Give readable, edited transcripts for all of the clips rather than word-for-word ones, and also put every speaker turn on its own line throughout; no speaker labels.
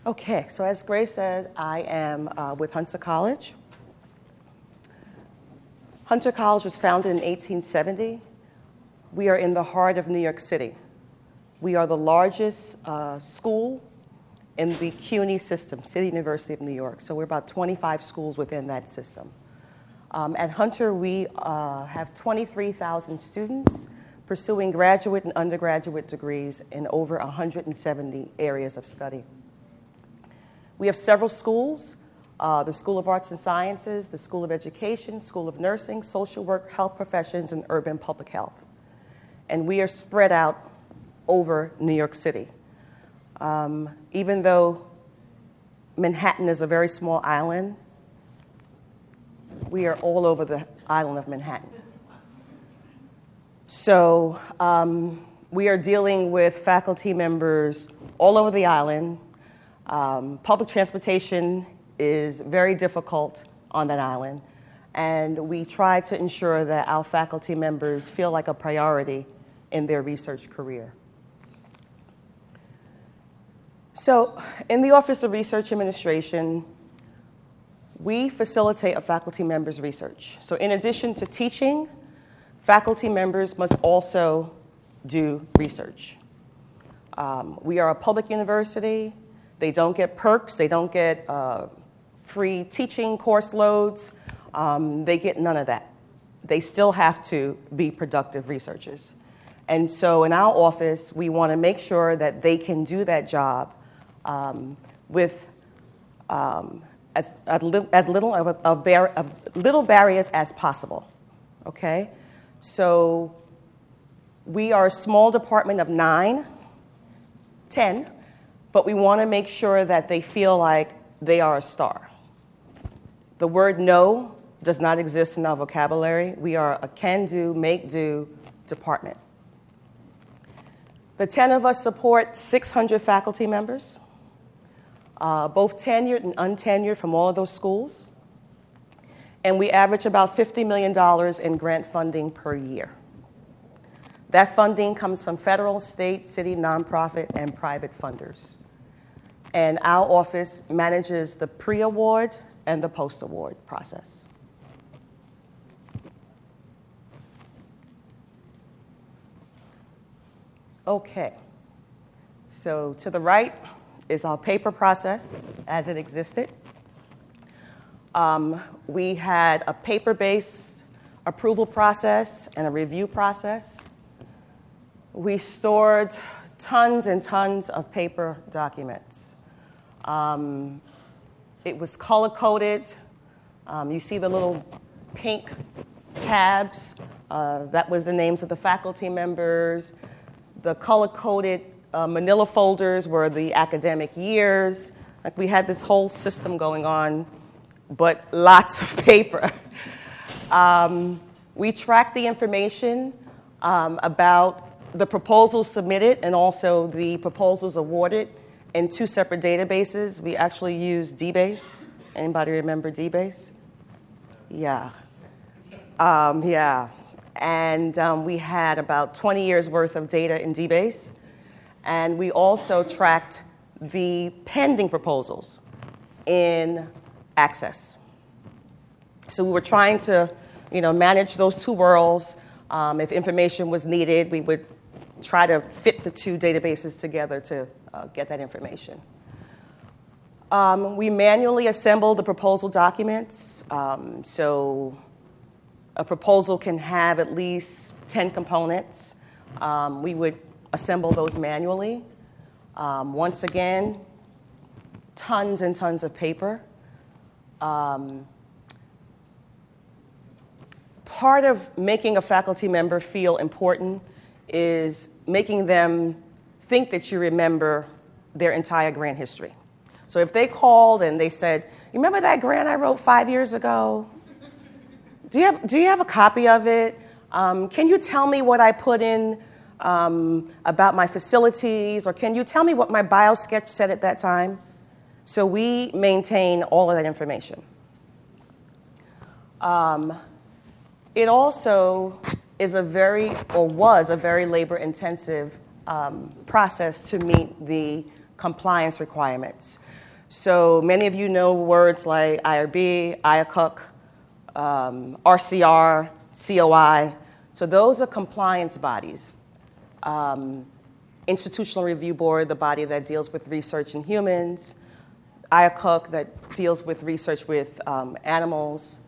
Okay, so as Grace said, I am with Hunter College. Hunter College was founded in 1870. We are in the heart of New York City. We are the largest school in the CUNY system, City University of New York. So we're about 25 schools within that system. At Hunter, we have 23,000 students pursuing graduate and undergraduate degrees in over 170 areas of study. We have several schools, the School of Arts and Sciences, the School of Education, School of Nursing, Social Work, Health Professions, and Urban Public Health. And we are spread out over New York City. Even though Manhattan is a very small island, we are all over the island of Manhattan. So we are dealing with faculty members all over the island. Public transportation is very difficult on that island, and we try to ensure that our faculty members feel like a priority in their research career. So in the Office of Research Administration, we facilitate a faculty member's research. So in addition to teaching, faculty members must also do research. We are a public university. They don't get perks. They don't get free teaching course loads. They get none of that. They still have to be productive researchers. And so in our office, we want to make sure that they can do that job with as little barriers as possible. Okay? So we are a small department of 9, 10, but we want to make sure that they feel like they are a star. The word no does not exist in our vocabulary. We are a can-do, make-do department. The 10 of us support 600 faculty members, both tenured and untenured from all of those schools. And we average about $50 million in grant funding per year. That funding comes from federal, state, city, nonprofit, and private funders. And our office manages the pre-award and the post-award process. Okay, so to the right is our paper process as it existed. We had a paper-based approval process and a review process. We stored tons and tons of paper documents. It was color-coded. You see the little pink tabs. That was the names of the faculty members. The color-coded manila folders were the academic years. Like we had this whole system going on, but lots of paper. We tracked the information about the proposals submitted and also the proposals awarded in 2 separate databases. We actually used DBase. Anybody remember DBase? Yeah. Yeah. And we had about 20 years worth of data in DBase. And we also tracked the pending proposals in Access. So we were trying to, manage those 2 worlds. If information was needed, we would try to fit the 2 databases together to get that information. We manually assembled the proposal documents. So a proposal can have at least 10 components. We would assemble those manually. Once again, tons and tons of paper. Part of making a faculty member feel important is making them think that you remember their entire grant history. So if they called and they said, "You remember that grant I wrote 5 years ago? Do you have a copy of it? Can you tell me what I put in about my facilities? Or can you tell me what my bio sketch said at that time?" So we maintain all of that information. It also is was a very labor-intensive process to meet the compliance requirements. So many of you know words like IRB, IACUC, RCR, COI. So those are compliance bodies. Institutional Review Board, the body that deals with research in humans. IACUC, that deals with research with animals.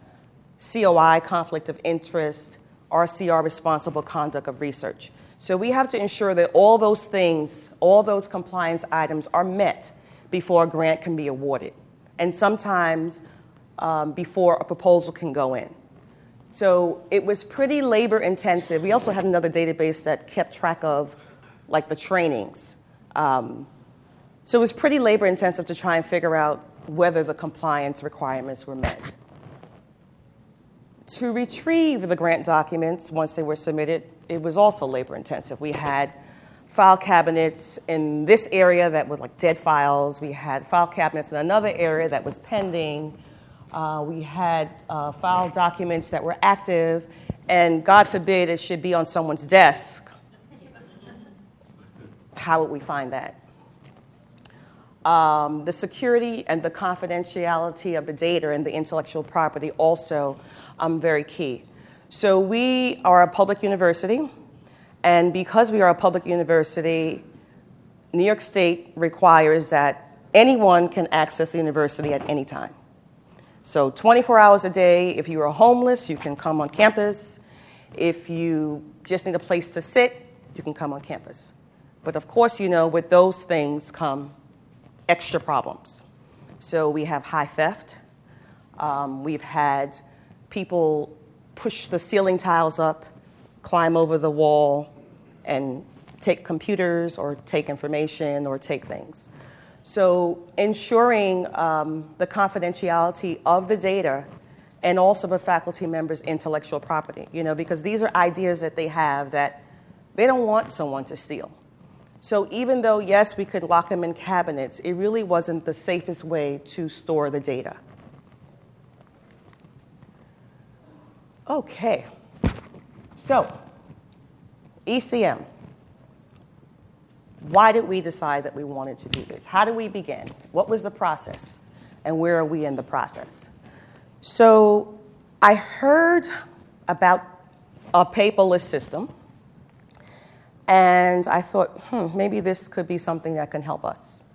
COI, conflict of interest. RCR, responsible conduct of research. So we have to ensure that all those things, all those compliance items are met before a grant can be awarded, and sometimes before a proposal can go in. So it was pretty labor intensive. We also had another database that kept track of like the trainings. So it was pretty labor intensive to try and figure out whether the compliance requirements were met. To retrieve the grant documents once they were submitted, it was also labor intensive. We had file cabinets in this area that was like dead files. We had file cabinets in another area that was pending. We had file documents that were active, and God forbid it should be on someone's desk. How would we find that? The security and the confidentiality of the data and the intellectual property also very key. So we are a public university. And because we are a public university, New York State requires that anyone can access the university at any time. So 24 hours a day, if you are homeless, you can come on campus. If you just need a place to sit, you can come on campus. But of course, you know, with those things come extra problems. So we have high theft. We've had people push the ceiling tiles up, climb over the wall, and take computers or take information or take things. So ensuring the confidentiality of the data and also the faculty members' intellectual property, you know, because these are ideas that they have that they don't want someone to steal. So even though, yes, we could lock them in cabinets, it really wasn't the safest way to store the data. Okay, so ECM. Why did we decide that we wanted to do this? How did we begin? What was the process? And where are we in the process? So I heard about a paperless system, and I thought, maybe this could be something that can help us.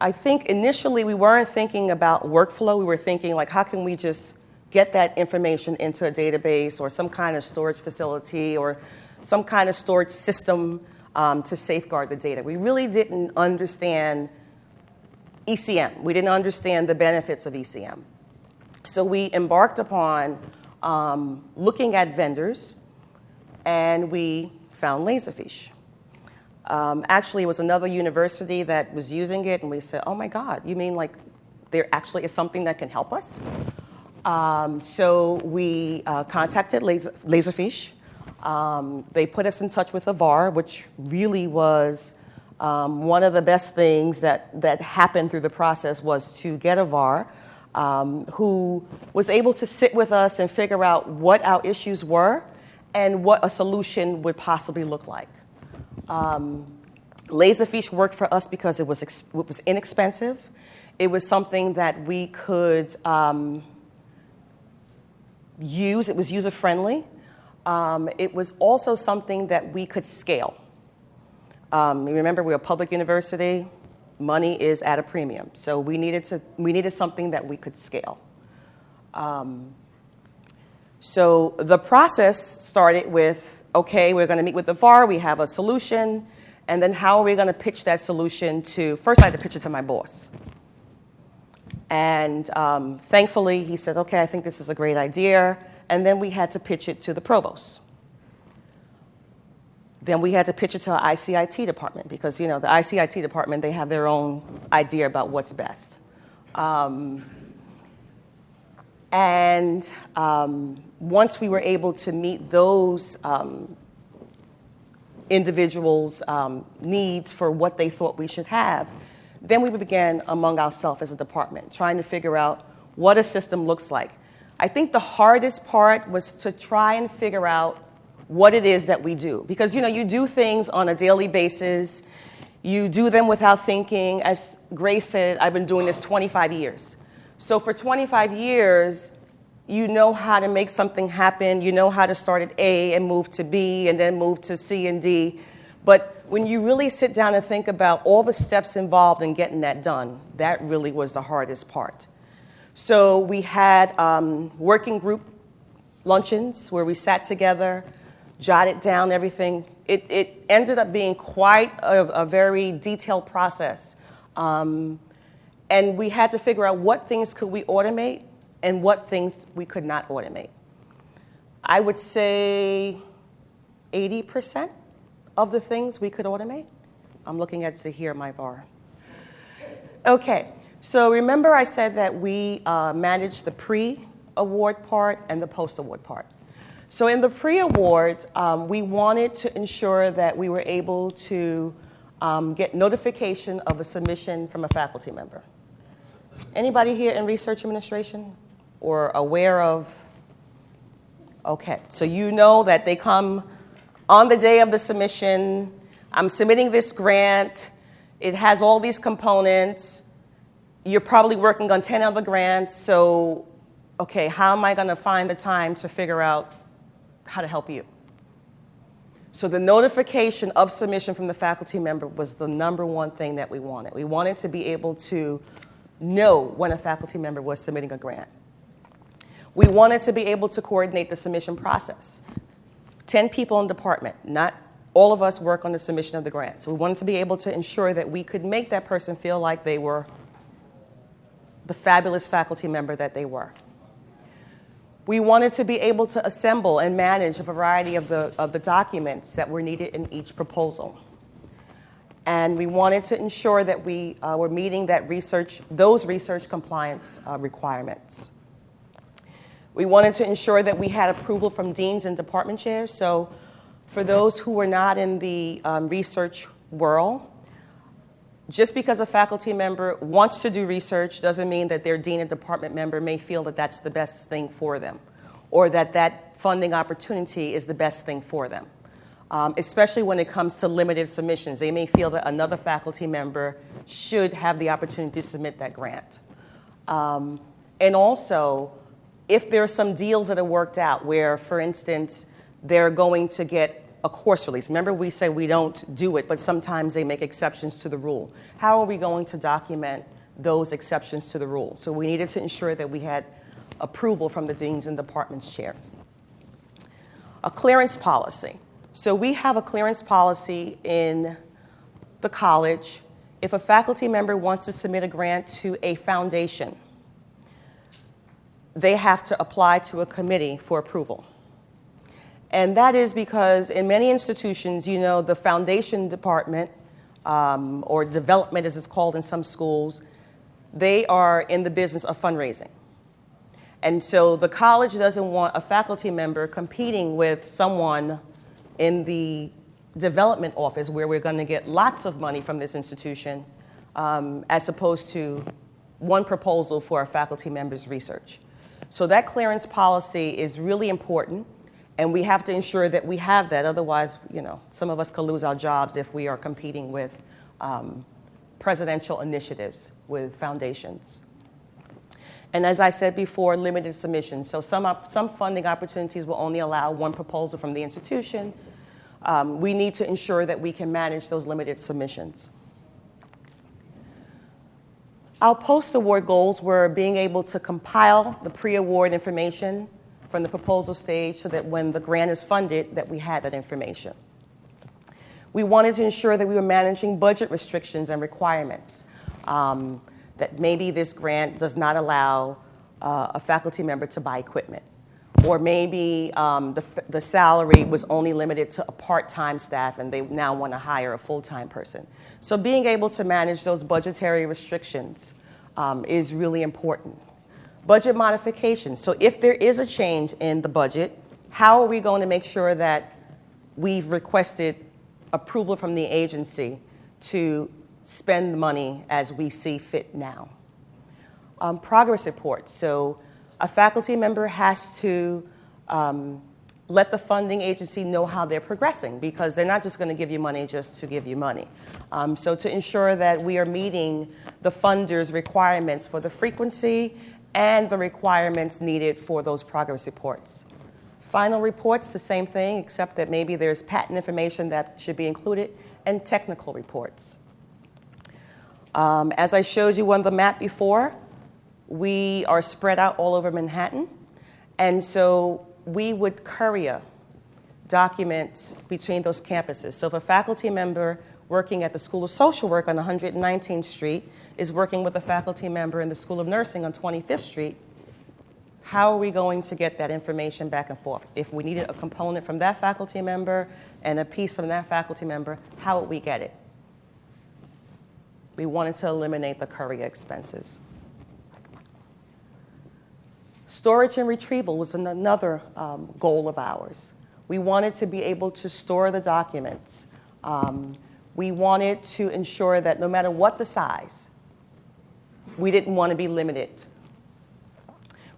I think initially we weren't thinking about workflow. We were thinking, like, how can we just get that information into a database or some kind of storage facility or some kind of storage system to safeguard the data. We really didn't understand ECM. We didn't understand the benefits of ECM. So we embarked upon looking at vendors, and we found Laserfiche. Actually, it was another university that was using it, and we said, oh my God, you mean like there actually is something that can help us? So we contacted Laserfiche. They put us in touch with a VAR, which really was one of the best things that happened through the process was to get a VAR who was able to sit with us and figure out what our issues were and what a solution would possibly look like. Laserfiche worked for us because it was inexpensive. It was something that we could use. It was user-friendly. It was also something that we could scale. Remember, we're a public university. Money is at a premium. So we needed something that we could scale. So the process started with, okay, we're going to meet with the VAR. We have a solution. And then how are we going to pitch that solution to, first I had to pitch it to my boss. And thankfully, he said, okay, I think this is a great idea. And then we had to pitch it to the provost. Then we had to pitch it to our ICIT department because, you know, the ICIT department, they have their own idea about what's best. Once we were able to meet those individuals' needs for what they thought we should have, then we began among ourselves as a department, trying to figure out what a system looks like. I think the hardest part was to try and figure out what it is that we do. Because, you know, you do things on a daily basis. You do them without thinking. As Grace said, I've been doing this 25 years. So for 25 years, you know how to make something happen. You know how to start at A and move to B and then move to C and D. But when you really sit down and think about all the steps involved in getting that done, that really was the hardest part. So we had working group luncheons where we sat together, jotted down everything. It ended up being quite a very detailed process. And we had to figure out what things could we automate and what things we could not automate. I would say 80% of the things we could automate. I'm looking at Zahir, my bar. Okay, so remember I said that we managed the pre-award part and the post-award part. So in the pre-award, we wanted to ensure that we were able to get notification of a submission from a faculty member. Anybody here in research administration or aware of? Okay, so you know that they come on the day of the submission. I'm submitting this grant. It has all these components. You're probably working on 10 other grants, so, okay, how am I going to find the time to figure out how to help you? So the notification of submission from the faculty member was the number one thing that we wanted. We wanted to be able to know when a faculty member was submitting a grant. We wanted to be able to coordinate the submission process. 10 people in department, not all of us work on the submission of the grant. So we wanted to be able to ensure that we could make that person feel like they were the fabulous faculty member that they were. We wanted to be able to assemble and manage a variety of the documents that were needed in each proposal. And we wanted to ensure that we were meeting those research compliance requirements. We wanted to ensure that we had approval from deans and department chairs. So for those who were not in the research world, just because a faculty member wants to do research doesn't mean that their dean and department member may feel that that's the best thing for them, or that that funding opportunity is the best thing for them. Especially when it comes to limited submissions. They may feel that another faculty member should have the opportunity to submit that grant. And also, if there are some deals that are worked out where, for instance, they're going to get a course release. Remember, we say we don't do it, but sometimes they make exceptions to the rule. How are we going to document those exceptions to the rule? So we needed to ensure that we had approval from the deans and departments chair. A clearance policy. So we have a clearance policy in the college. If a faculty member wants to submit a grant to a foundation, they have to apply to a committee for approval. And that is because in many institutions, you know, the foundation department, or development as it's called in some schools, they are in the business of fundraising. And so the college doesn't want a faculty member competing with someone in the development office where we're going to get lots of money from this institution, as opposed to one proposal for a faculty member's research. So that clearance policy is really important, and we have to ensure that we have that. Otherwise, you know, some of us could lose our jobs if we are competing with presidential initiatives with foundations. And as I said before, limited submissions. So some funding opportunities will only allow one proposal from the institution. We need to ensure that we can manage those limited submissions. Our post-award goals were being able to compile the pre-award information from the proposal stage so that when the grant is funded, that we had that information. We wanted to ensure that we were managing budget restrictions and requirements, that maybe this grant does not allow a faculty member to buy equipment, or maybe the salary was only limited to a part-time staff and they now want to hire a full-time person. So being able to manage those budgetary restrictions is really important. Budget modifications. So if there is a change in the budget, how are we going to make sure that we've requested approval from the agency to spend the money as we see fit now? Progress reports. So a faculty member has to let the funding agency know how they're progressing, because they're not just going to give you money just to give you money. So to ensure that we are meeting the funder's requirements for the frequency and the requirements needed for those progress reports. Final reports, the same thing, except that maybe there's patent information that should be included, and technical reports. As I showed you on the map before, we are spread out all over Manhattan, and so we would courier documents between those campuses. So if a faculty member working at the School of Social Work on 119th Street is working with a faculty member in the School of Nursing on 25th Street, how are we going to get that information back and forth? If we needed a component from that faculty member and a piece from that faculty member, how would we get it? We wanted to eliminate the courier expenses. Storage and retrieval was another goal of ours. We wanted to be able to store the documents. We wanted to ensure that no matter what the size, we didn't want to be limited.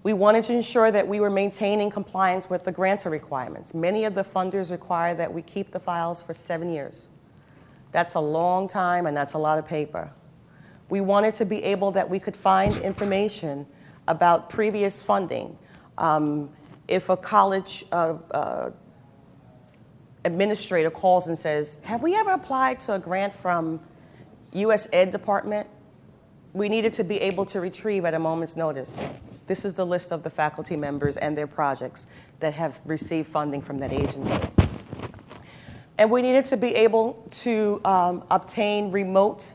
We wanted to ensure that we were maintaining compliance with the grantor requirements. Many of the funders require that we keep the files for 7 years. That's a long time, and that's a lot of paper. We wanted to be able that we could find information about previous funding. If a college administrator calls and says, have we ever applied to a grant from US Ed Department? We needed to be able to retrieve at a moment's notice. This is the list of the faculty members and their projects that have received funding from that agency. And we needed to be able to obtain remote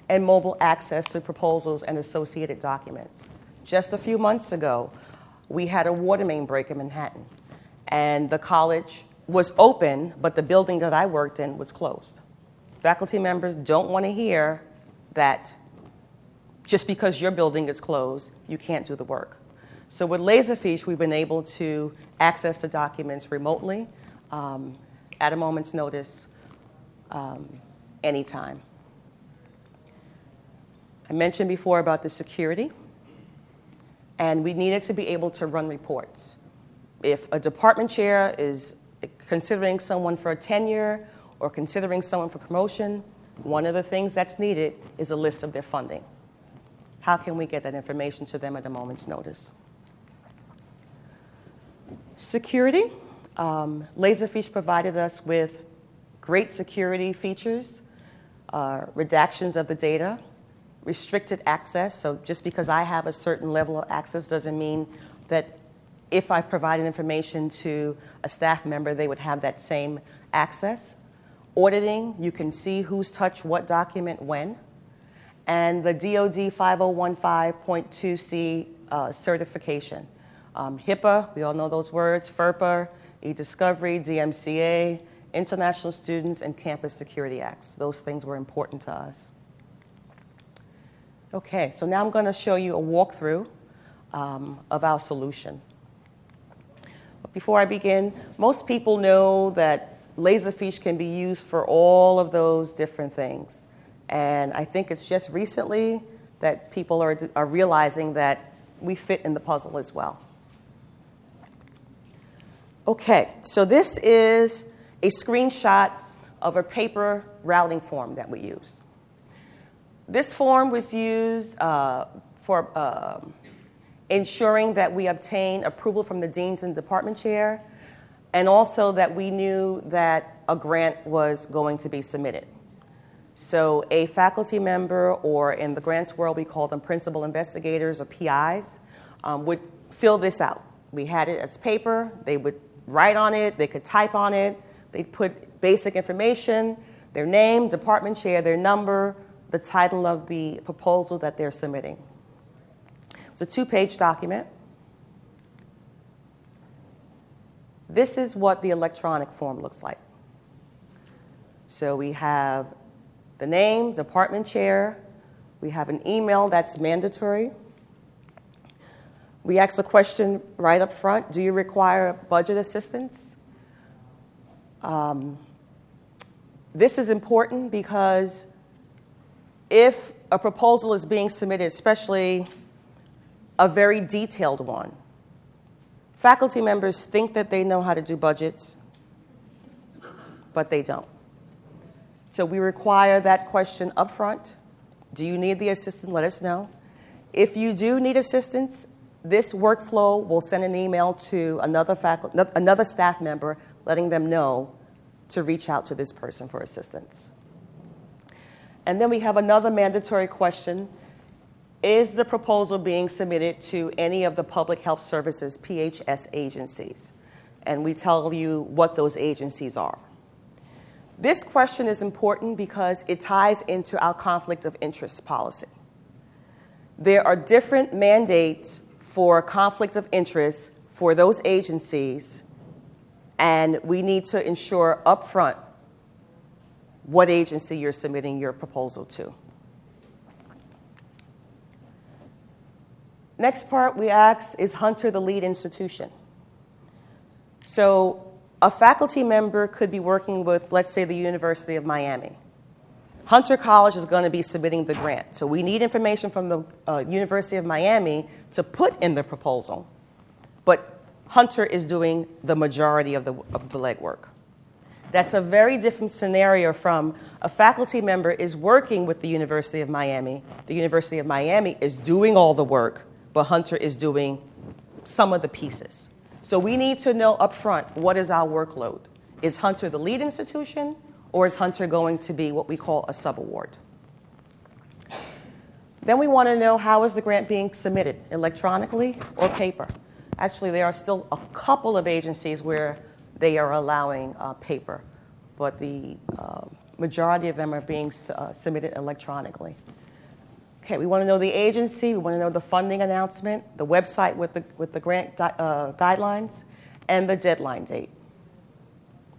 and mobile access to proposals and associated documents. Just a few months ago, we had a water main break in Manhattan, and the college was open, but the building that I worked in was closed. Faculty members don't want to hear that just because your building is closed, you can't do the work. So with Laserfiche, we've been able to access the documents remotely, at a moment's notice, anytime. I mentioned before about the security, and we needed to be able to run reports. If a department chair is considering someone for a tenure or considering someone for promotion, one of the things that's needed is a list of their funding. How can we get that information to them at a moment's notice? Security. Laserfiche provided us with great security features, redactions of the data, restricted access. So just because I have a certain level of access doesn't mean that if I provided information to a staff member, they would have that same access. Auditing, you can see who's touched what document when. And the DoD 5015.2C certification. HIPAA, we all know those words, FERPA, e-discovery, DMCA, International Students and Campus Security Acts. Those things were important to us. Okay, so now I'm going to show you a walkthrough of our solution. But before I begin, most people know that Laserfiche can be used for all of those different things. And I think it's just recently that people are realizing that we fit in the puzzle as well. Okay, so this is a screenshot of a paper routing form that we use. This form was used for ensuring that we obtain approval from the deans and department chair, and also that we knew that a grant was going to be submitted. So a faculty member, or in the grants world we call them principal investigators or PIs, would fill this out. We had it as paper. They would write on it. They could type on it. They'd put basic information, their name, department chair, their number, the title of the proposal that they're submitting. It's a 2-page document. This is what the electronic form looks like. So we have the name, department chair. We have an email that's mandatory. We ask a question right up front. Do you require budget assistance? This is important because if a proposal is being submitted, especially a very detailed one, Faculty members think that they know how to do budgets, but they don't. So we require that question up front. Do you need the assistance? Let us know. If you do need assistance, this workflow will send an email to another staff member letting them know to reach out to this person for assistance. And then we have another mandatory question. Is the proposal being submitted to any of the Public Health Services, PHS agencies? And we tell you what those agencies are. This question is important because it ties into our conflict of interest policy. There are different mandates for conflict of interest for those agencies, and we need to ensure upfront what agency you're submitting your proposal to. Next part we ask, is Hunter the lead institution? So a faculty member could be working with, let's say, the University of Miami. Hunter College is going to be submitting the grant. So we need information from the University of Miami to put in the proposal. But Hunter is doing the majority of the legwork. That's a very different scenario from a faculty member is working with the University of Miami. The University of Miami is doing all the work, but Hunter is doing some of the pieces. So we need to know up front, what is our workload? Is Hunter the lead institution, or is Hunter going to be what we call a subaward? Then we want to know, how is the grant being submitted, electronically or paper? Actually, there are still a couple of agencies where they are allowing paper, but the majority of them are being submitted electronically. Okay, we want to know the agency, we want to know the funding announcement, the website with the grant guidelines, and the deadline date.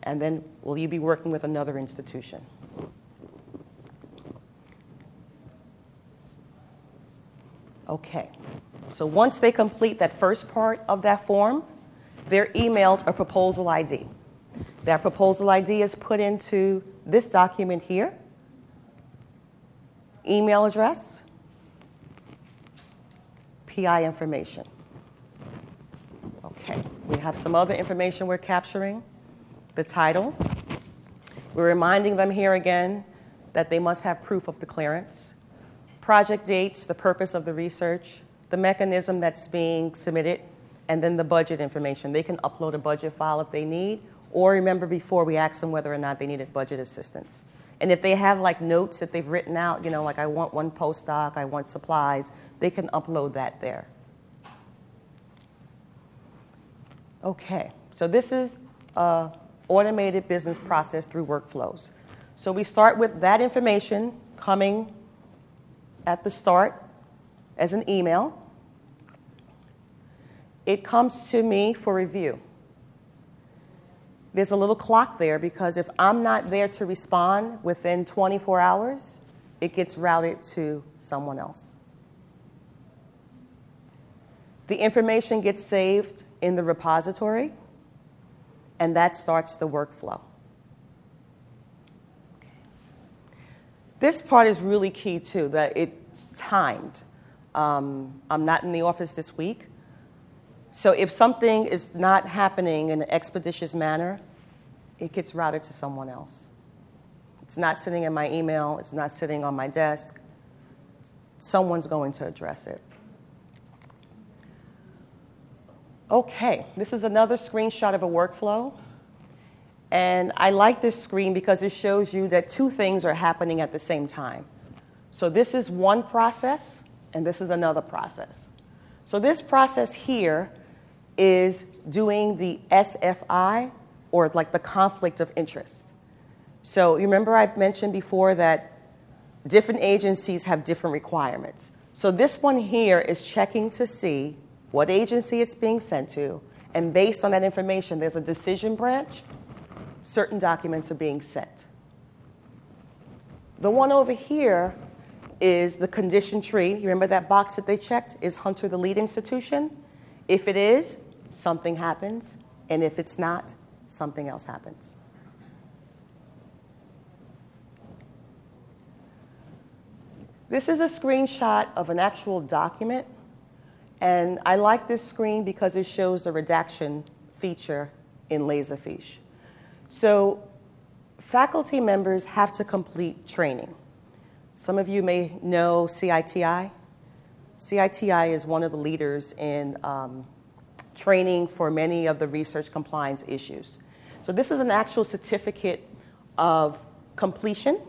And then, will you be working with another institution? Okay, so once they complete that first part of that form, they're emailed a proposal ID. That proposal ID is put into this document here, email address, PI information. Okay, we have some other information we're capturing. The title. We're reminding them here again that they must have proof of the clearance. Project dates, the purpose of the research, the mechanism that's being submitted, and then the budget information. They can upload a budget file if they need, or remember before we asked them whether or not they needed budget assistance. And if they have like notes that they've written out, you know, like I want one postdoc, I want supplies, they can upload that there. Okay, so this is automated business process through workflows. So we start with that information coming at the start as an email. It comes to me for review. There's a little clock there because if I'm not there to respond within 24 hours, it gets routed to someone else. The information gets saved in the repository, and that starts the workflow. Okay. This part is really key, too, that it's timed. I'm not in the office this week, so if something is not happening in an expeditious manner, it gets routed to someone else. It's not sitting in my email. It's not sitting on my desk. Someone's going to address it. Okay, this is another screenshot of a workflow. And I like this screen because it shows you that two things are happening at the same time. So this is one process, and this is another process. So this process here is doing the SFI, or like the conflict of interest. So you remember I mentioned before that different agencies have different requirements. So this one here is checking to see what agency it's being sent to, and based on that information, there's a decision branch, certain documents are being sent. The one over here is the condition tree. You remember that box that they checked? Is Hunter the lead institution? If it is, something happens, and if it's not, something else happens. This is a screenshot of an actual document, And I like this screen because it shows the redaction feature in Laserfiche. So faculty members have to complete training. Some of you may know CITI. CITI is one of the leaders in training for many of the research compliance issues. So this is an actual certificate of completion.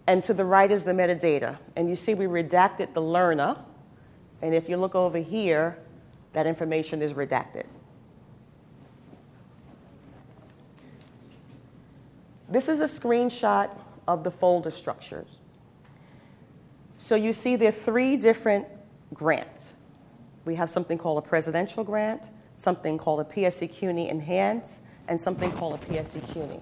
And to the right is the metadata. And you see we redacted the learner. And if you look over here, that information is redacted. This is a screenshot of the folder structures. So you see there are 3 different grants. We have something called a presidential grant, something called a PSC CUNY Enhance, and something called a PSC CUNY.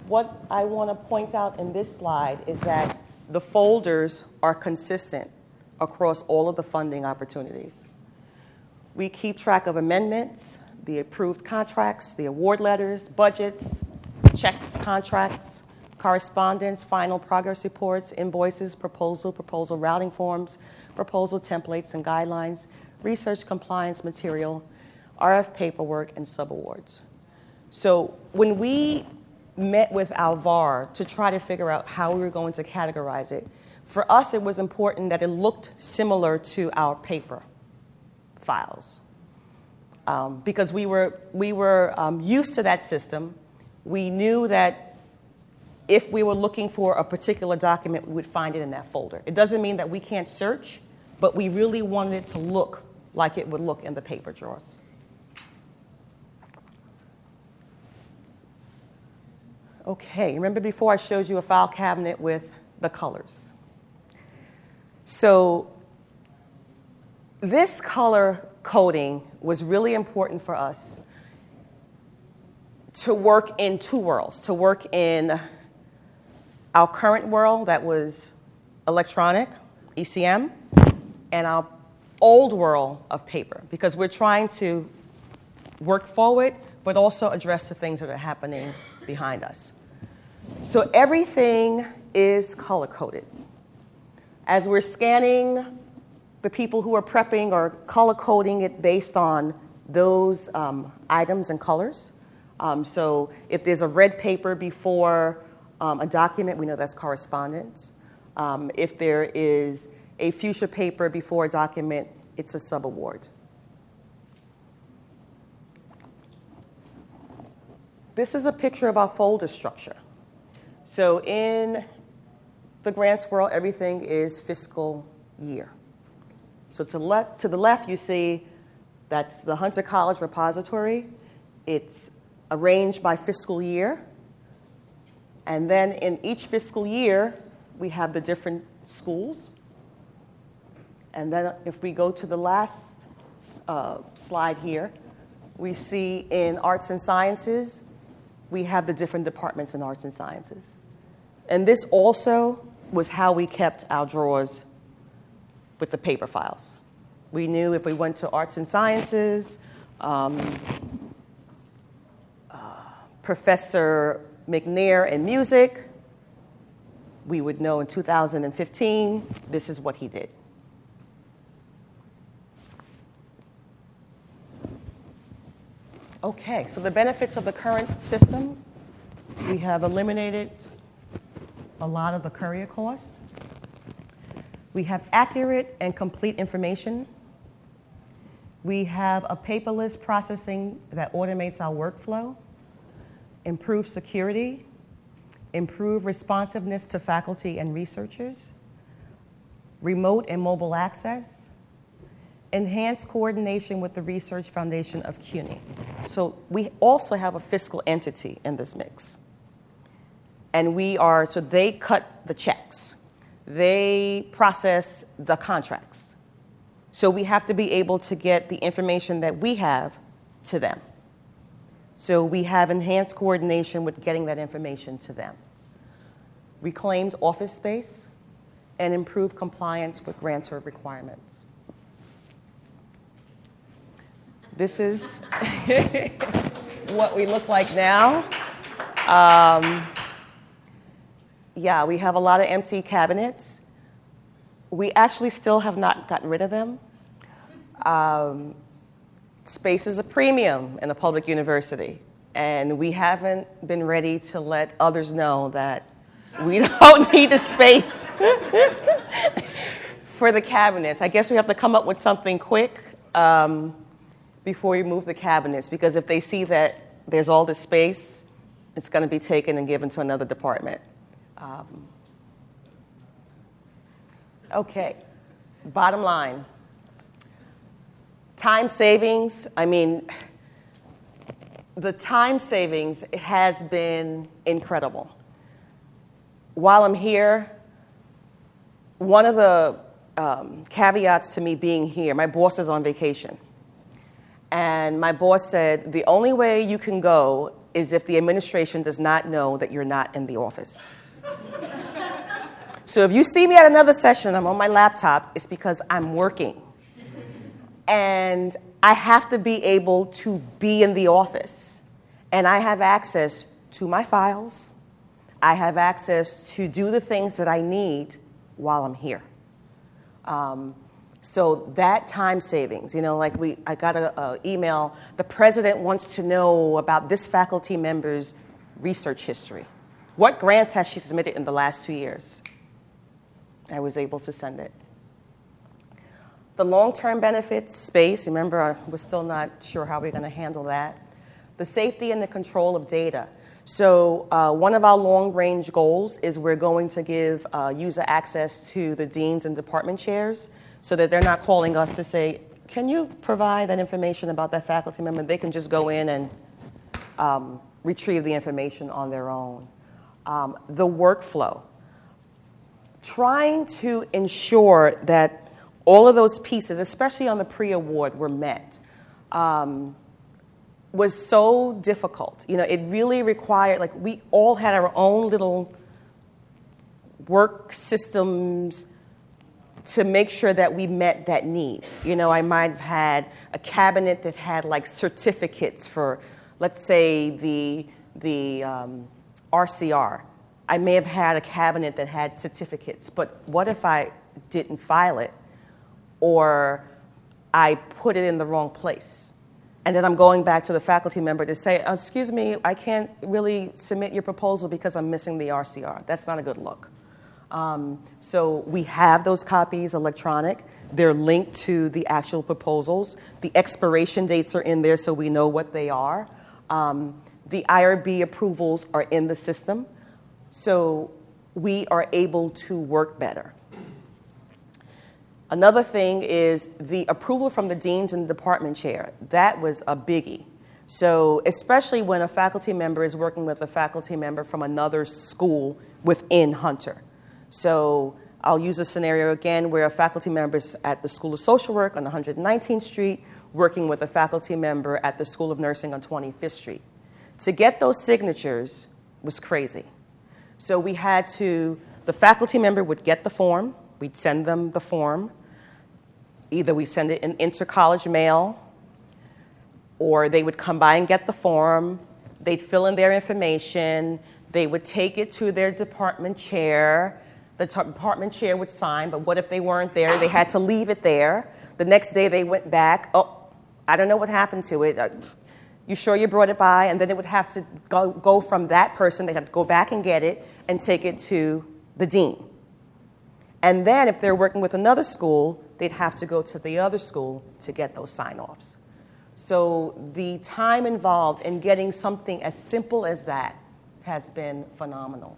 What I want to point out in this slide is that the folders are consistent across all of the funding opportunities. We keep track of amendments, the approved contracts, the award letters, budgets, checks, contracts, correspondence, final progress reports, invoices, proposal routing forms, proposal templates and guidelines, research compliance material, RF paperwork, and subawards. So when we met with our VAR to try to figure out how we were going to categorize it, for us it was important that it looked similar to our paper files. Because we were used to that system. We knew that if we were looking for a particular document, we would find it in that folder. It doesn't mean that we can't search, but we really wanted it to look like it would look in the paper drawers. Okay, remember before I showed you a file cabinet with the colors. So this color coding was really important for us to work in 2 worlds, to work in our current world that was electronic, ECM, and our old world of paper, because we're trying to work forward, but also address the things that are happening behind us. So everything is color-coded. As we're scanning, the people who are prepping are color-coding it based on those items and colors. So if there's a red paper before a document, we know that's correspondence. If there is a fuchsia paper before a document, it's a subaward. This is a picture of our folder structure. So in the grants world, everything is fiscal year. So to the left, you see that's the Hunter College repository. It's arranged by fiscal year. And then in each fiscal year, we have the different schools. And then if we go to the last slide here, we see in arts and sciences, we have the different departments in arts and sciences. And this also was how we kept our drawers with the paper files. We knew if we went to arts and sciences, Professor McNair in music, we would know in 2015, this is what he did. Okay, so the benefits of the current system, we have eliminated a lot of the courier cost. We have accurate and complete information. We have a paperless processing that automates our workflow, improves security, improve responsiveness to faculty and researchers, remote and mobile access, enhanced coordination with the Research Foundation of CUNY. So we also have a fiscal entity in this mix. And so they cut the checks. They process the contracts. So we have to be able to get the information that we have to them. So we have enhanced coordination with getting that information to them. Reclaimed office space and improved compliance with grantor requirements. This is what we look like now. Yeah, we have a lot of empty cabinets. We actually still have not gotten rid of them. Space is a premium in a public university, and we haven't been ready to let others know that we don't need the space for the cabinets. I guess we have to come up with something quick before we move the cabinets, because if they see that there's all this space, it's going to be taken and given to another department. Okay, bottom line. Time savings, I mean, the time savings has been incredible. While I'm here, one of the caveats to me being here, my boss is on vacation. And my boss said, the only way you can go is if the administration does not know that you're not in the office. So if you see me at another session, I'm on my laptop, it's because I'm working. And I have to be able to be in the office. And I have access to my files. I have access to do the things that I need while I'm here. So that time savings, like I got an email, the president wants to know about this faculty member's research history. What grants has she submitted in the last 2 years? I was able to send it. The long-term benefits space, remember, we're still not sure how we're going to handle that. The safety and the control of data. So one of our long-range goals is we're going to give user access to the deans and department chairs so that they're not calling us to say, can you provide that information about that faculty member? They can just go in and retrieve the information on their own. The workflow. Trying to ensure that all of those pieces, especially on the pre-award, were met, was so difficult. It really required, we all had our own little work systems to make sure that we met that need. I might have had a cabinet that had certificates for, let's say, the RCR. I may have had a cabinet that had certificates, but what if I didn't file it? Or I put it in the wrong place. And then I'm going back to the faculty member to say, excuse me, I can't really submit your proposal because I'm missing the RCR. That's not a good look. So we have those copies electronic. They're linked to the actual proposals. The expiration dates are in there so we know what they are. The IRB approvals are in the system. So we are able to work better. Another thing is the approval from the deans and the department chair. That was a biggie. So especially when a faculty member is working with a faculty member from another school within Hunter. So I'll use a scenario again where a faculty member is at the School of Social Work on 119th Street working with a faculty member at the School of Nursing on 25th Street. To get those signatures was crazy. So we had to, the faculty member would get the form. We'd send them the form. Either we send it in inter-college mail, or they would come by and get the form. They'd fill in their information. They would take it to their department chair. The department chair would sign, but what if they weren't there? They had to leave it there. The next day they went back. Oh, I don't know what happened to it. You sure you brought it by? And then it would have to go from that person. They'd have to go back and get it and take it to the dean. And then if they're working with another school, they'd have to go to the other school to get those sign-offs. So the time involved in getting something as simple as that has been phenomenal.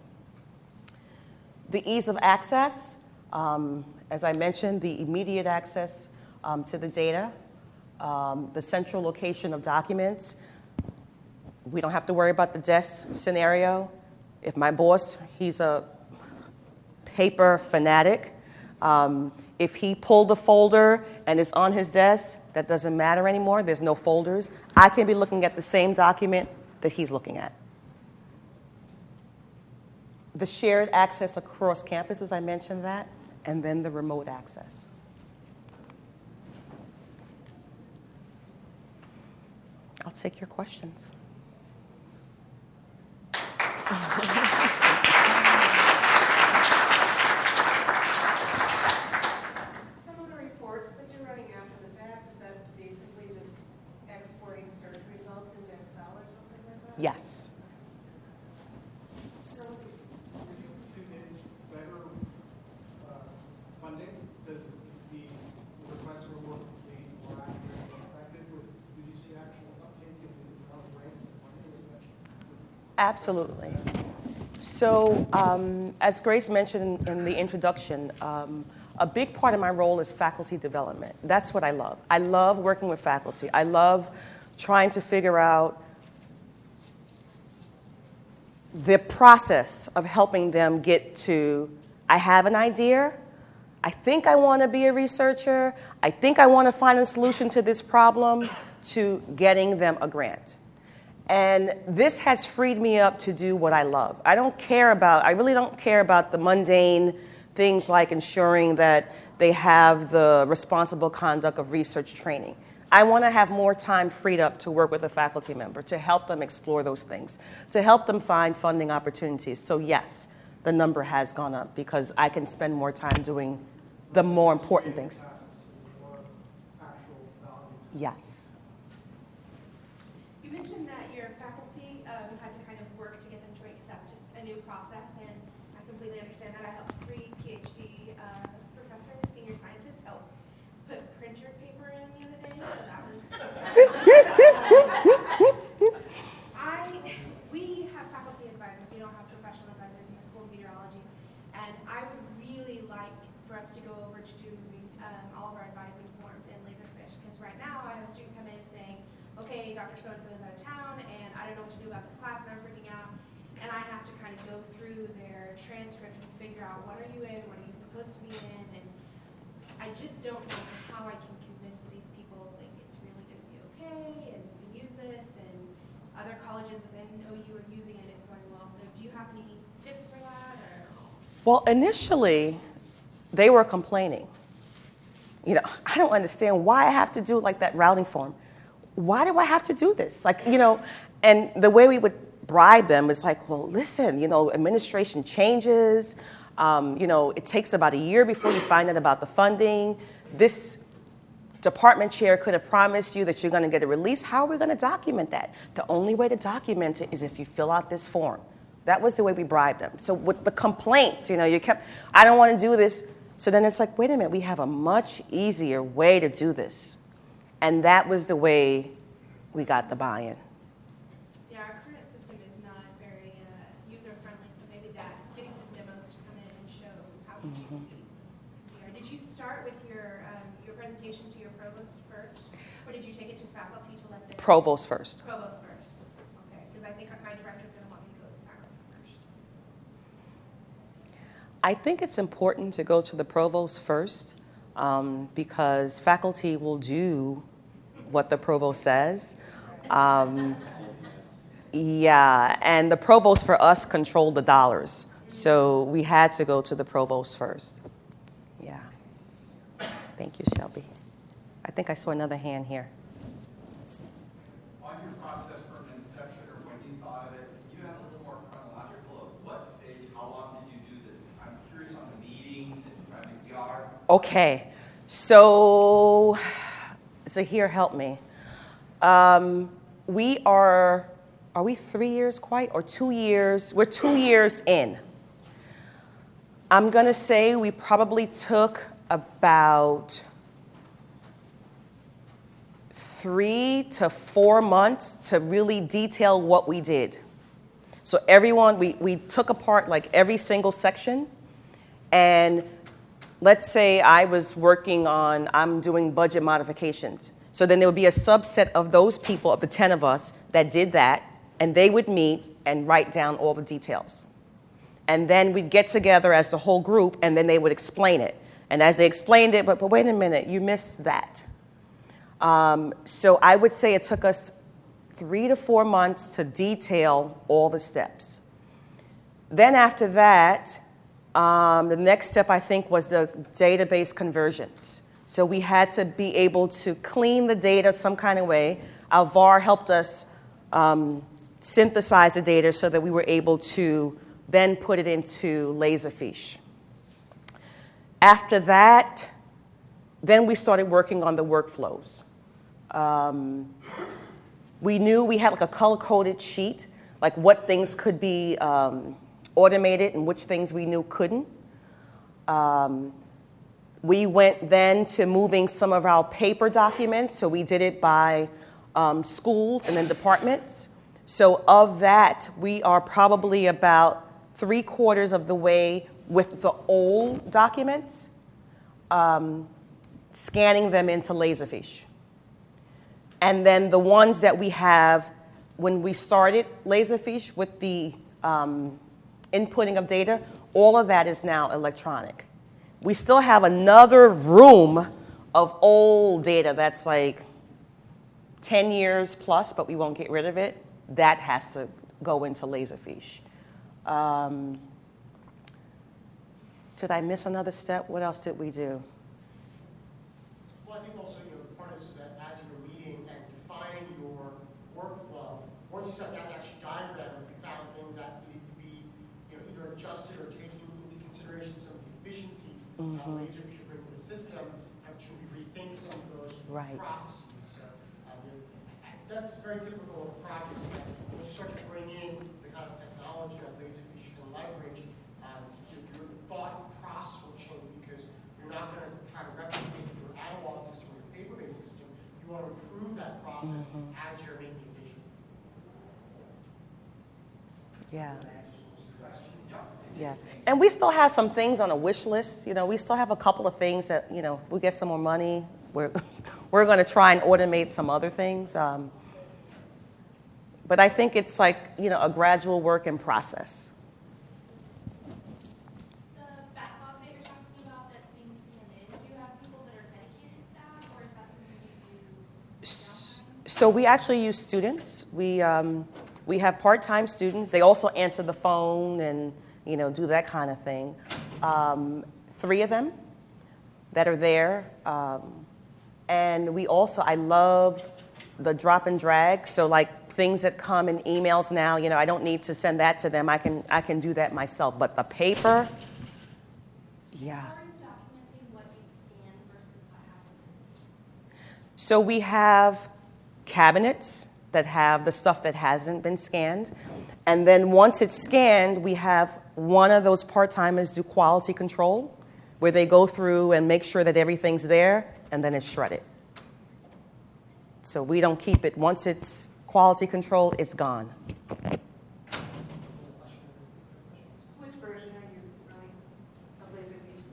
The ease of access, as I mentioned, the immediate access to the data, the central location of documents. We don't have to worry about the desk scenario. If my boss, he's a paper fanatic, if he pulled a folder and it's on his desk, that doesn't matter anymore. There's no folders. I can be looking at the same document that he's looking at. The shared access across campuses, I mentioned that, and then the remote access. I'll take your questions.
Some of the reports that you're running after the fact, is
Yes. Absolutely. So, as Grace mentioned in the introduction, a big part of my role is faculty development. That's what I love. I love working with faculty. I love trying to figure out the process of helping them get to, I have an idea, I think I want to be a researcher, I think I want to find a solution to this problem, to getting them a grant. And this has freed me up to do what I love. I really don't care about the mundane things like ensuring that they have the responsible conduct of research training. I want to have more time freed up to work with a faculty member, to help them explore those things, to help them find funding opportunities. So yes, the number has gone up because I can spend more time doing the more important things. Yes.
You mentioned that your faculty had to kind of work to get them to accept a new process, and I completely understand that. I helped 3 PhD professors, senior scientists, help put printer paper in the other day, so that was we have faculty advisors. We don't have professional advisors in the School of Meteorology, and I would really like for us to go over to doing all of our advising forms in Laserfiche, because right now I have a student come in saying, okay, Dr. So-and-so is out of town, and I don't know what to do about this class, and I'm freaking out. And I have to kind of go through their transcript and figure out what are you in, what are you supposed to be in, and I just don't know how I can convince these people like it's really going to be okay, and we can use this, and other colleges within OU are using it, it's going well. So do you have any tips for that? Or?
Well, initially, they were complaining. I don't understand why I have to do like that routing form. Why do I have to do this? And the way we would bribe them is like, well, listen, administration changes. It takes about a year before you find out about the funding. This department chair could have promised you that you're going to get a release. How are we going to document that? The only way to document it is if you fill out this form. That was the way we bribed them. So with the complaints, I don't want to do this. So then it's like, wait a minute, we have a much easier way to do this. And that was the way we got the buy-in.
Yeah, our current system is not very user-friendly, so maybe getting some demos to come in and show how easy it is. Did you start with your presentation to your provost first, or did you take it to faculty to let them?
Provost first.
Provost first. Okay, because I think my director's going to want me to go to faculty first.
I think it's important to go to the provost first. Because faculty will do what the provost says. And the provost for us controlled the dollars. So we had to go to the provost first. Yeah. Thank you, Shelby. I think I saw another hand here.
On your process from inception or when you thought of it, you had a little more chronological of what stage, how long did you do that? I'm curious on the meetings and the PR.
Okay. So here, help me. Are we 3 years quite, or 2 years? We're 2 years in. I'm going to say we probably took about 3 to 4 months to really detail what we did. So we took apart like every single section, and let's say I was I'm doing budget modifications. So then there would be a subset of those people, of the 10 of us, that did that, and they would meet and write down all the details. And then we'd get together as the whole group, and then they would explain it. And as they explained it, but wait a minute, you missed that. So I would say it took us 3 to 4 months to detail all the steps. Then after that, the next step, I think, was the database conversions. So we had to be able to clean the data some kind of way. Our VAR helped us synthesize the data so that we were able to then put it into Laserfiche. After that, then we started working on the workflows. We knew we had like a color-coded sheet, like what things could be automated and which things we knew couldn't. We went then to moving some of our paper documents, so we did it by schools and then departments. So of that, we are probably about 3/4 of the way with the old documents, scanning them into Laserfiche. And then the ones that we have, when we started Laserfiche with the inputting of data, all of that is now electronic. We still have another room of old data that's like 10 years plus, but we won't get rid of it. That has to go into Laserfiche. Did I miss another step? What else did we do?
Well, I think also, part of this is that as you were meeting and defining your workflow, once you set that actually diagram, we found things that needed to be, either adjusted or taking into consideration some of the efficiencies Laserfiche should bring to the system, and should we rethink some of those processes? So that's very typical of projects that when you start to bring in the kind of technology that Laserfiche can leverage, your thought process will change because you're not going to try to replicate your analog system or your paper-based system. You want to improve that process as you're making it digital.
Yeah. Yeah. And we still have some things on a wish list. We still have a couple of things that, if we get some more money, we're going to try and automate some other things. But I think it's like, a gradual work in process.
The backlog that you're talking about that's being scanned in, do you have people that are dedicated to that, or is that something you do?
So we actually use students. We have part-time students. They also answer the phone and do that kind of thing. 3 of them that are there. And we also, I love the drop and drag. So like things that come in emails now, I don't need to send that to them. I can do that myself. But the paper, yeah.
How are you documenting what you've scanned versus what hasn't been scanned?
So we have cabinets that have the stuff that hasn't been scanned. And then once it's scanned, we have one of those part-timers do quality control, where they go through and make sure that everything's there, and then it's shredded. So we don't keep it. Once it's quality control, it's gone.
Which version are you running of Laserfiche?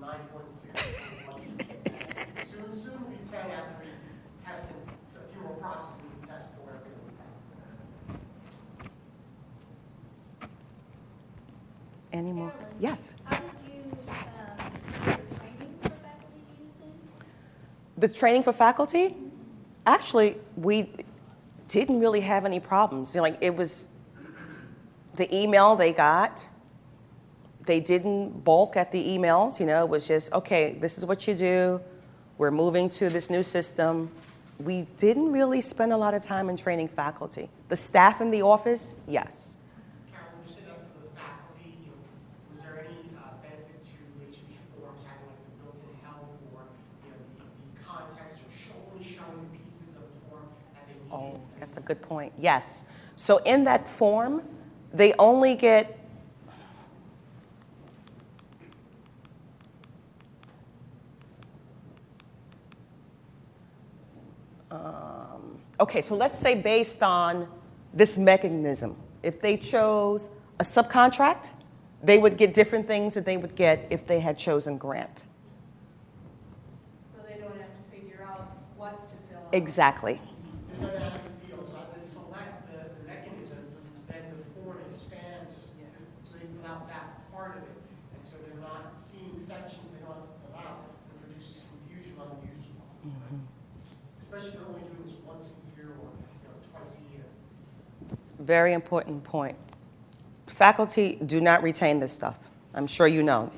9.2. Soon will be 10 after we tested a few more processes we need to test before we're able to 10.
Any more?
Carolynn,
Yes.
How did you training for faculty to use things?
The training for faculty? Actually, we didn't really have any problems. It was the email they got. They didn't balk at the emails. It was just, okay, this is what you do. We're moving to this new system. We didn't really spend a lot of time in training faculty. The staff in the office, yes.
Carolynn, would you say that for the faculty, was there any benefit to HB forms having like the built-in help or the context or only showing the pieces of the form that they need?
Oh, that's a good point. Yes. So in that form, they only get okay, so let's say based on this mechanism, if they chose a subcontract, they would get different things that they would get if they had chosen grant.
So they don't have to figure out what to fill out.
Exactly.
It doesn't have to be, so as they select the mechanism, then the form expands so they fill out that part of it. And so they're not seeing sections they don't have to fill out, which reduces confusion on the user's part. Especially if they're only doing this once a year or twice a year.
Very important point. Faculty do not retain this stuff. I'm sure you know.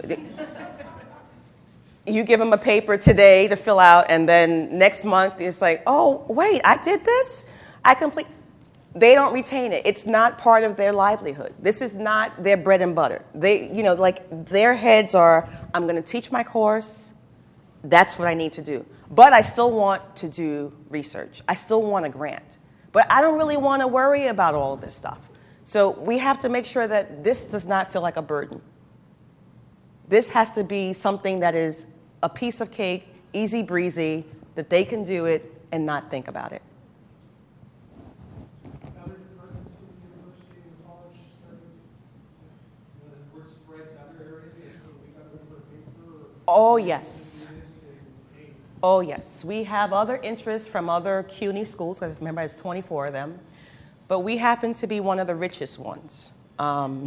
You give them a paper today to fill out, and then next month it's like, oh, wait, I did this? They don't retain it. It's not part of their livelihood. This is not their bread and butter. They, their heads are, I'm going to teach my course. That's what I need to do. But I still want to do research. I still want a grant. But I don't really want to worry about all of this stuff. So we have to make sure that this does not feel like a burden. This has to be something that is a piece of cake, easy breezy, that they can do it and not think about it.
Other departments in the university and college started, does word spread to other areas that we got a number of paper?
Oh, yes. Oh, yes. We have other interests from other CUNY schools, because remember, there's 24 of them. But we happen to be one of the richest ones. I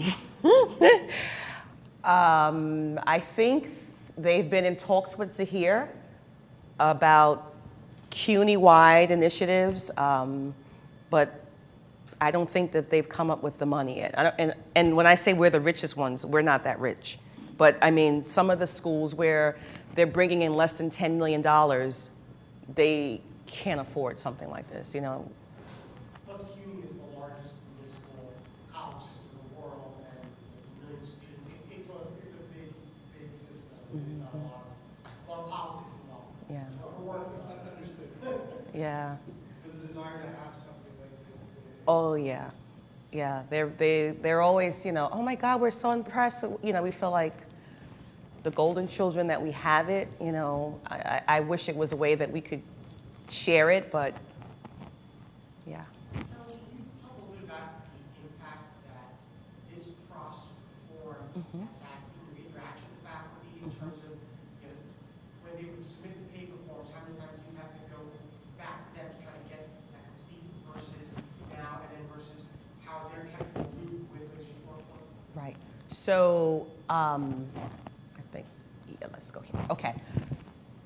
think they've been in talks with Zahir about CUNY-wide initiatives, but I don't think that they've come up with the money yet. And when I say we're the richest ones, we're not that rich. But I mean, some of the schools where they're bringing in less than $10 million, they can't afford something like this, you know.
Plus, CUNY is the largest municipal college system in the world, and millions of students. It's a big system. Not a lot it's a lot of politics involved.
Yeah.
So our work is not understood.
Yeah.
There's a desire to have something like this.
Oh, yeah. Yeah. They're always, you know, oh my God, we're so impressed. You know, we feel like the golden children that we have it, you know. I wish it was a way that we could share it, but yeah.
Now, can you talk a little bit about the impact that this process reform has had in the interaction with faculty in terms of, you know, when they would submit the paper forms, how many times you have to go back to them to try to get that complete versus now, and then versus how they're kept in the loop with Laserfiche Workflow?
Right. So I think, yeah, let's go here. Okay.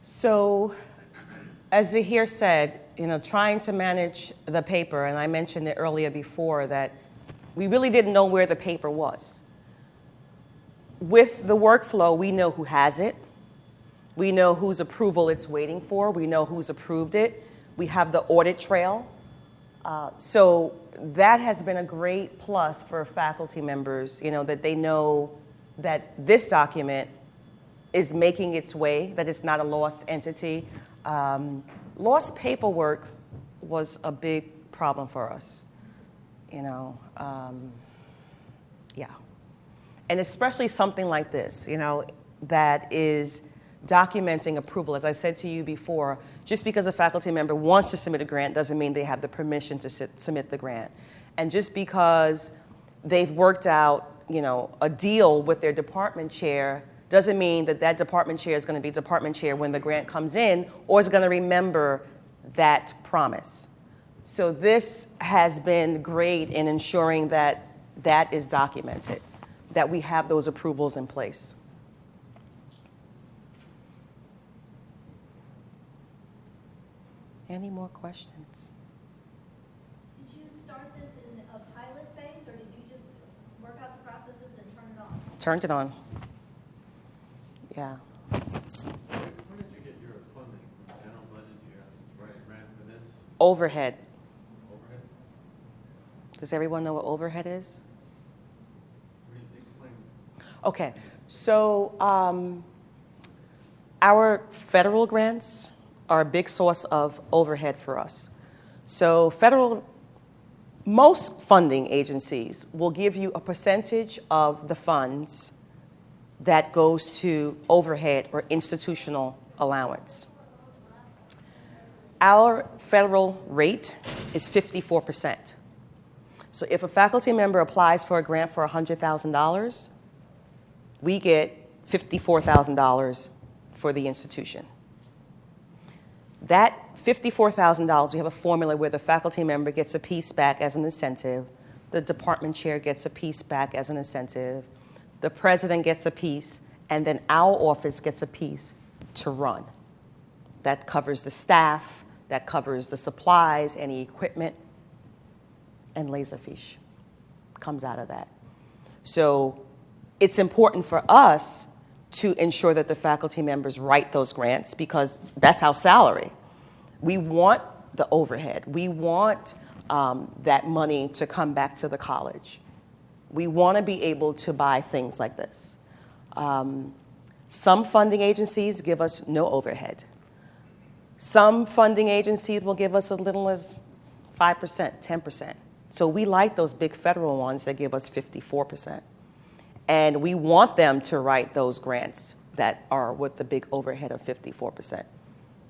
So as Zahir said, you know, trying to manage the paper, and I mentioned it earlier before that we really didn't know where the paper was. With the workflow, we know who has it. We know whose approval it's waiting for. We know who's approved it. We have the audit trail. So that has been a great plus for faculty members, you know, that they know that this document is making its way, that it's not a lost entity. Lost paperwork was a big problem for us, you know, yeah. And especially something like this, you know, that is documenting approval. As I said to you before, just because a faculty member wants to submit a grant doesn't mean they have the permission to submit the grant. And just because they've worked out, you know, a deal with their department chair doesn't mean that that department chair is going to be department chair when the grant comes in or is going to remember that promise. So this has been great in ensuring that that is documented, that we have those approvals in place. Any more questions?
Did you start this in a pilot phase, or did you just work out the processes and turn it on?
Turned it on. Yeah.
Where did you get your funding? General budget, you have to write a grant for this?
Overhead.
Overhead?
Does everyone know what overhead is?
Will you explain?
Okay. So our federal grants are a big source of overhead for us. So most funding agencies will give you a percentage of the funds that goes to overhead or institutional allowance. Our federal rate is 54%. So if a faculty member applies for a grant for $100,000, we get $54,000 for the institution. That $54,000, we have a formula where the faculty member gets a piece back as an incentive, the department chair gets a piece back as an incentive, the president gets a piece, and then our office gets a piece to run. That covers the staff, that covers the supplies, any equipment, and Laserfiche comes out of that. So it's important for us to ensure that the faculty members write those grants because that's our salary. We want the overhead. We want that money to come back to the college. We want to be able to buy things like this. Some funding agencies give us no overhead. Some funding agencies will give us as little as 5%, 10%. So we like those big federal ones that give us 54%. And we want them to write those grants that are with the big overhead of 54%,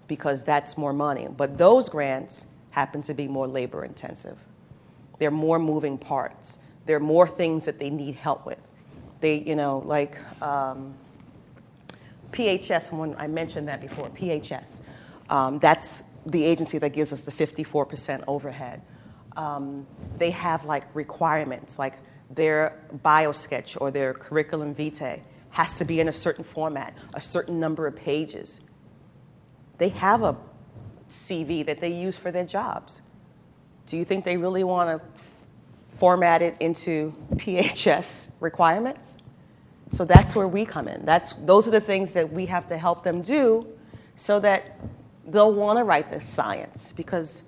because that's more money. But those grants happen to be more labor intensive. There are more moving parts. There are more things that they need help with. They, like PHS, when I mentioned that before, PHS, that's the agency that gives us the 54% overhead. They have like requirements, like their biosketch or their curriculum vitae has to be in a certain format, a certain number of pages. They have a CV that they use for their jobs. Do you think they really want to format it into PHS requirements? So that's where we come in. Those are the things that we have to help them do so that they'll want to write the science, because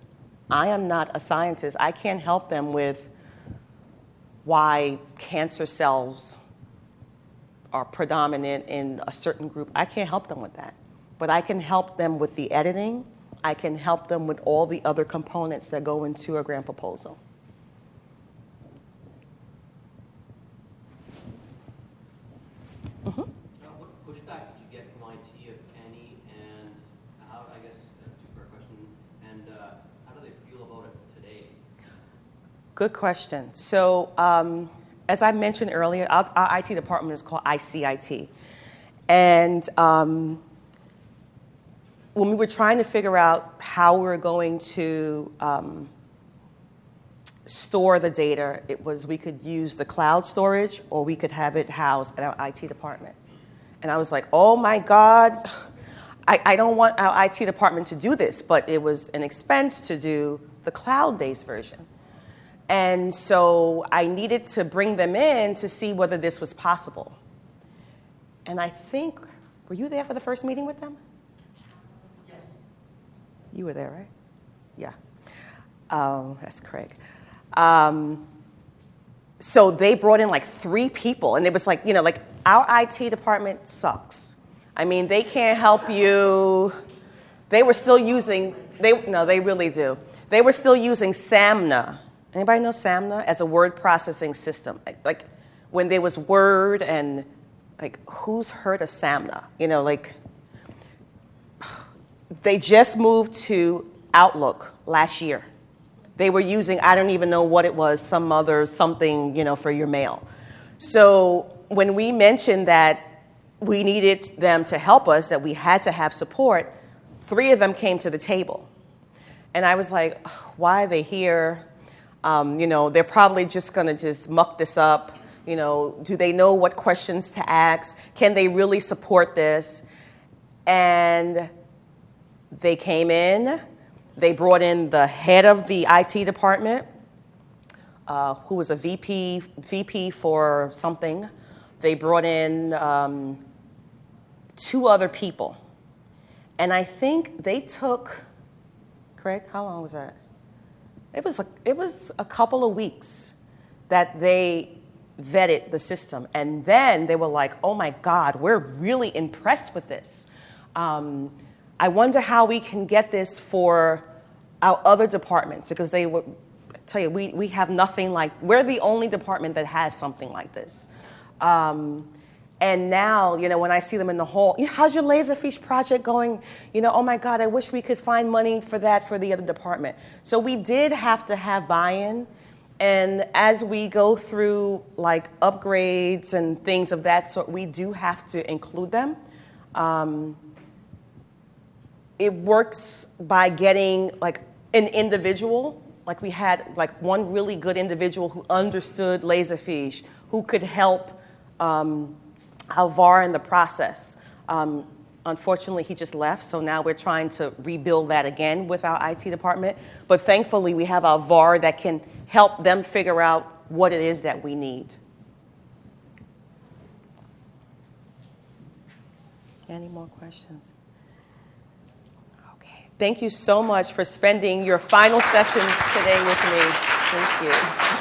I am not a scientist. I can't help them with why cancer cells are predominant in a certain group. I can't help them with that. But I can help them with the editing. I can help them with all the other components that go into a grant proposal.
What pushback did you get from IT, if any, and how, I guess, a two-part question, and how do they feel about it today?
Good question. So as I mentioned earlier, our IT department is called ICIT. And when we were trying to figure out how we were going to store the data, it was we could use the cloud storage or we could have it housed at our IT department. And I was like, oh my God, I don't want our IT department to do this, but it was an expense to do the cloud-based version. And so I needed to bring them in to see whether this was possible. And I think, were you there for the first meeting with them?
Yes.
You were there, right? Yeah. That's Craig. So they brought in like 3 people, and it was like, like our IT department sucks. I mean, they can't help you. They were still using, they really do. They were still using SAMNA. Anybody know SAMNA as a word processing system? Like when there was Word and like, who's heard of SAMNA? They just moved to Outlook last year. They were using, I don't even know what it was, some other something, for your mail. So when we mentioned that we needed them to help us, that we had to have support, 3 of them came to the table. And I was like, why are they here? They're probably just going to just muck this up. Do they know what questions to ask? Can they really support this? And they came in. They brought in the head of the IT department, who was a VP for something. They brought in 2 other people. And I think they took, Craig, how long was that? It was a couple of weeks that they vetted the system. And then they were like, oh my God, we're really impressed with this. I wonder how we can get this for our other departments, because they would tell you, we have nothing like, we're the only department that has something like this. And now, when I see them in the hall, how's your Laserfiche project going? Oh my God, I wish we could find money for that for the other department. So we did have to have buy-in. And as we go through like upgrades and things of that sort, we do have to include them. It works by getting like an individual. Like we had like one really good individual who understood Laserfiche, who could help our VAR in the process. Unfortunately, he just left, so now we're trying to rebuild that again with our IT department. But thankfully, we have our VAR that can help them figure out what it is that we need. Any more questions? Okay. Thank you so much for spending your final session today with me. Thank you.